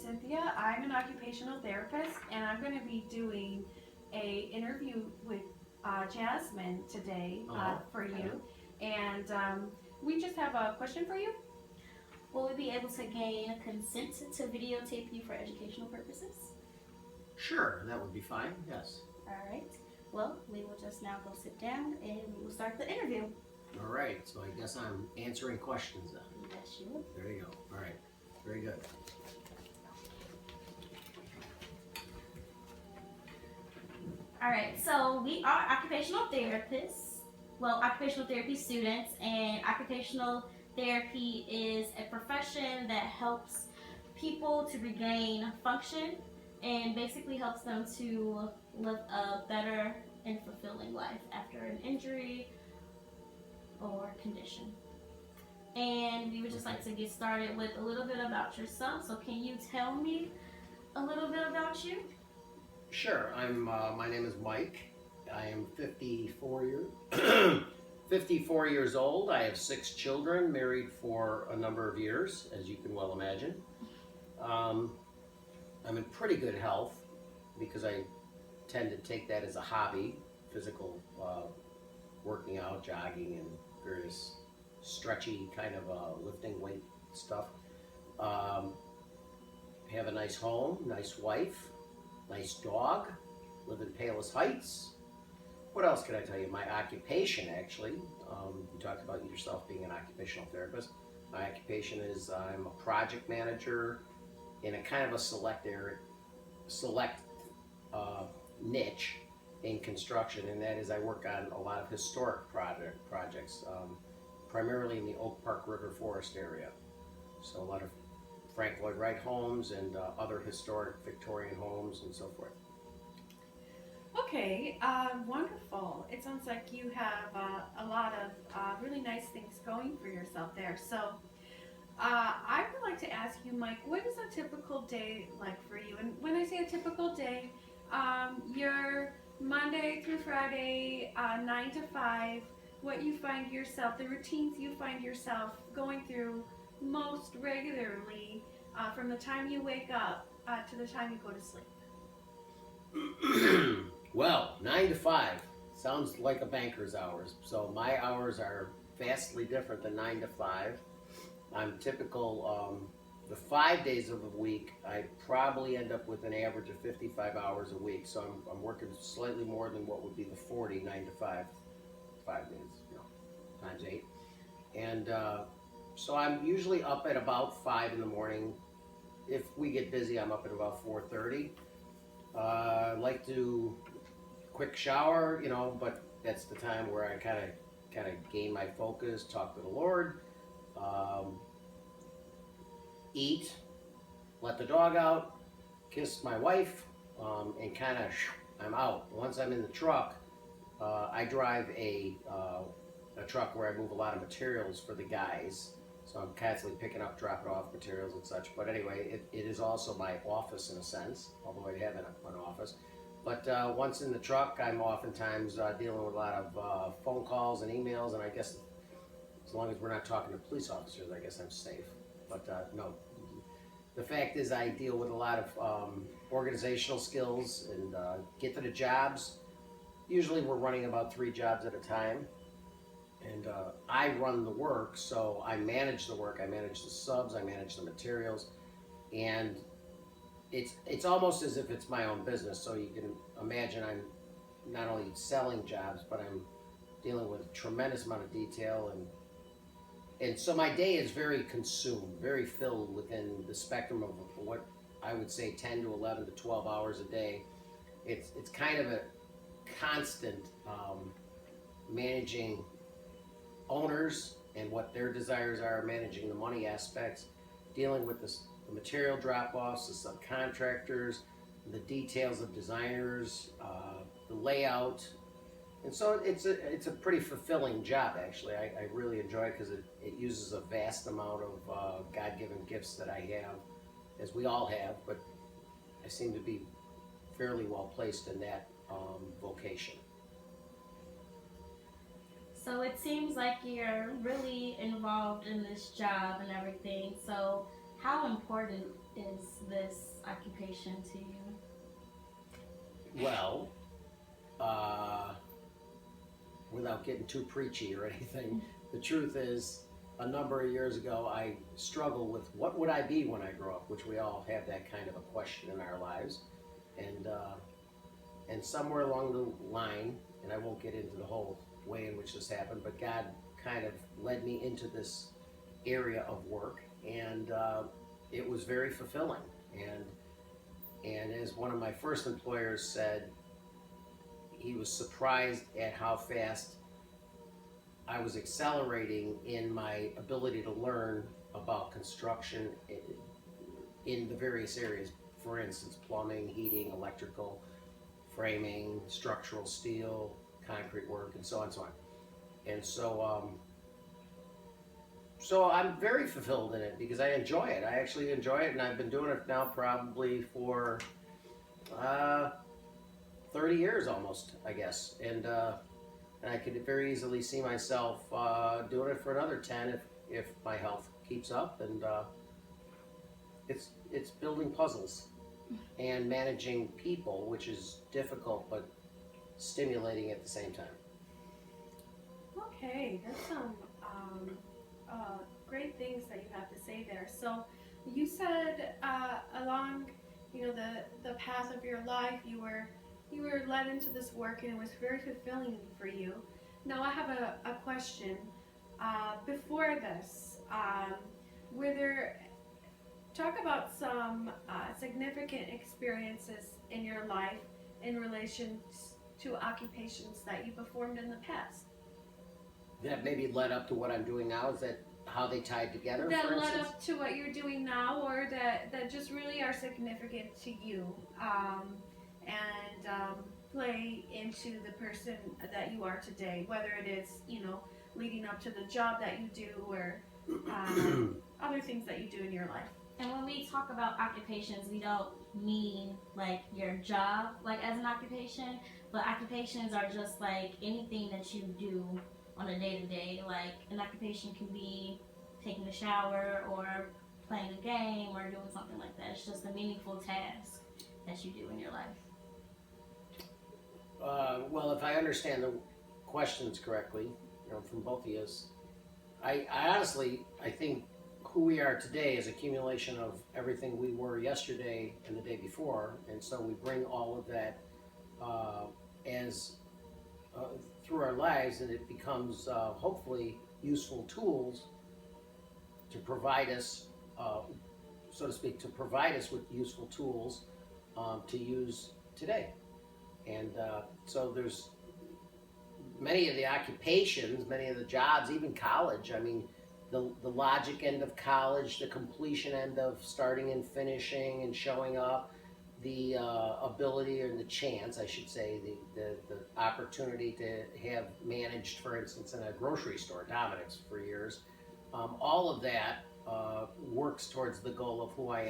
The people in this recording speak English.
Cynthia. I'm an occupational therapist, and I'm going to be doing a interview with Jasmine today for Okay. you. And we just have a question for you. Will we be able to gain consent to videotape you for educational purposes? Sure, that would be fine. Yes. All right. Well, we will just now go sit down and we will start the interview. All right. So I guess I'm answering questions then. Yes, you will. There you go. All right. Very good. All right. So we are occupational therapists. Well, occupational therapy students, and occupational therapy is a profession that helps people to regain function and basically helps them to live a better and fulfilling life after an injury or condition. And we would just like to get started with a little bit about yourself. So can you tell me a little bit about you? Sure. My name is Mike. I am 54 years old. I have 6 children, married for a number of years, as you can well imagine. I'm in pretty good health because I tend to take that as a hobby, physical working out, jogging, and various stretchy kind of lifting weight stuff. Have a nice home, nice wife, nice dog, live in Palos Heights. What else can I tell you? My occupation, actually, you talked about yourself being an occupational therapist. My occupation is I'm a project manager in a kind of a select niche in construction, and that is I work on a lot of historic projects, primarily in the Oak Park River Forest area. So a lot of Frank Lloyd Wright homes and other historic Victorian homes and so forth. Okay, wonderful. It sounds like you have a lot of really nice things going for yourself there. So, I would like to ask you, Mike, what is a typical day like for you? And when I say a typical day, your Monday through Friday, 9 to 5, what you find yourself, the routines you find yourself going through most regularly from the time you wake up to the time you go to sleep. Well, 9 to 5 sounds like a banker's hours. So my hours are vastly different than 9 to 5. I'm typical, the 5 days of the week, I probably end up with an average of 55 hours a week. So I'm working slightly more than what would be the 40, 9 to 5, 5 days, times 8. And so I'm usually up at about 5 in the morning. If we get busy, I'm up at about 4:30. I like to quick shower, but that's the time where I kind of gain my focus, talk to the Lord, eat, let the dog out, kiss my wife, and kind of I'm out. Once I'm in the truck, I drive a truck where I move a lot of materials for the guys. So I'm constantly picking up, dropping off materials and such. But anyway, it is also my office in a sense, although I have an office. But once in the truck, I'm oftentimes dealing with a lot of phone calls and emails, and I guess as long as we're not talking to police officers, I guess I'm safe. But no, the fact is I deal with a lot of organizational skills and get to the jobs. Usually we're running about 3 jobs at a time. And I run the work, so I manage the work, I manage the subs, I manage the materials, and it's almost as if it's my own business. So you can imagine I'm not only selling jobs, but I'm dealing with a tremendous amount of detail, and so my day is very consumed, very filled within the spectrum of what I would say 10 to 11 to 12 hours a day. It's kind of a constant managing owners and what their desires are, managing the money aspects, dealing with the material drop-offs, the subcontractors, the details of designers, the layout. And so it's a pretty fulfilling job, actually. I really enjoy it because it uses a vast amount of God-given gifts that I have, as we all have, but I seem to be fairly well placed in that vocation. So it seems like you're really involved in this job and everything. So How important is this occupation to you? Well, uh, without getting too preachy or anything, the truth is, a number of years ago, I struggled with what would I be when I grow up, which we all have that kind of a question in our lives, and somewhere along the line, and I won't get into the whole way in which this happened, but God kind of led me into this area of work, and it was very fulfilling. And as one of my first employers said, he was surprised at how fast I was accelerating in my ability to learn about construction in the various areas. For instance, plumbing, heating, electrical, framing, structural steel, concrete work, and so on and so on. And so I'm very fulfilled in it because I enjoy it. I actually enjoy it, and I've been doing it now probably for 30 years almost, I guess. And I could very easily see myself doing it for another 10 if my health keeps up. And it's building puzzles and managing people, which is difficult but stimulating at the same time. Okay, that's some great things that you have to say there. So you said along, the path of your life, you were led into this work, and it was very fulfilling for you. Now I have a question. Before this, were there talk about some significant experiences in your life in relation to occupations that you performed in the past? That maybe led up to what I'm doing now. Is that how they tied together? That for led instance? up to what you're doing now, or that just really are significant to you, and play into the person that you are today, whether it is, leading up to the job that you do, or other things that you do in your life. And when we talk about occupations, we don't mean like your job, like as an occupation, but occupations are just like anything that you do on a day to day. Like an occupation can be taking a shower or playing a game or doing something like that. It's just a meaningful task that you do in your life. Well, if I understand the questions correctly, from both of you, I honestly, I think who we are today is accumulation of everything we were yesterday and the day before, and so we bring all of that as through our lives, and it becomes hopefully useful tools to provide us, so to speak, to provide us with useful tools to use today. And so there's many of the occupations, many of the jobs, even college. I mean, the logic end of college, the completion end of starting and finishing and showing up, the ability or the chance, I should say, the opportunity to have managed, for instance, in a grocery store, Dominick's for years. All of that works towards the goal of who I am